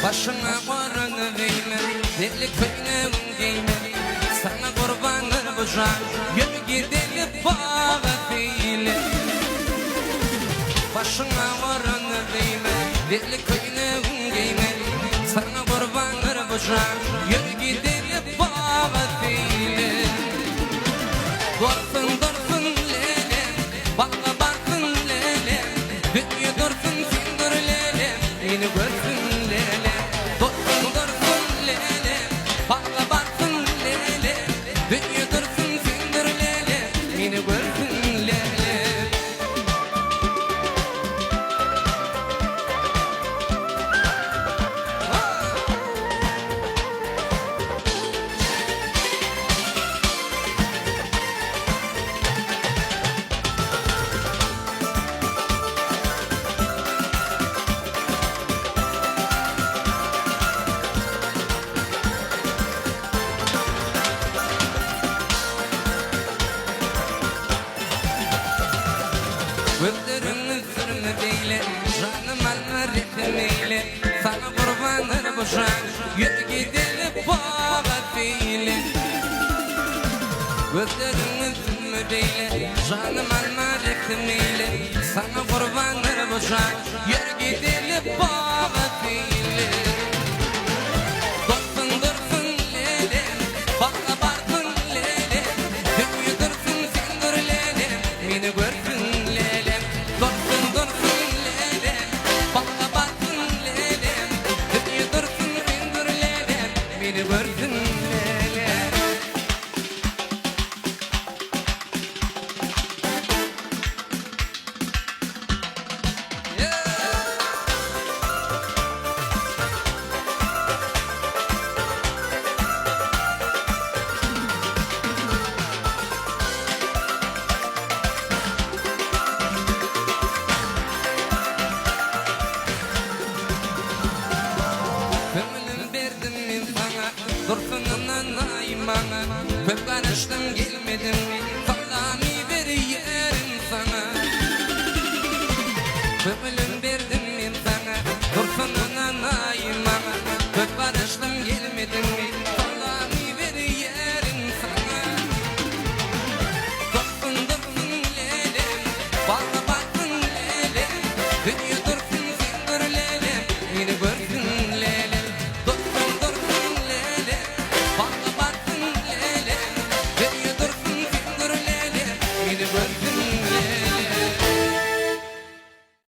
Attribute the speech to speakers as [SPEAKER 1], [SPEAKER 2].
[SPEAKER 1] Başına varını giyme, deli köyüne giyme. Sana kurbandır bu can, yürü gidelim bağa değil. Başına varını giyme, deli köyüne giyme. Sana kurbandır bu can, yürü gidelim bağa değil. Dursun dursun lele, bağa baksın lele. Dünya dursun sen dur lele, beni görsün lele. Dursun dursun lele, bağa baksın lele. Dünya dursun sen dur lele, beni görsün lele. Gözlerimi sürme beyle, canım alma ritmiyle. Sana kurbandır bu can, yürü gidelim bağa değil. Gözlerimi sürme beyle, canım alma ritmiyle. Sana kurbandır bu can, yürü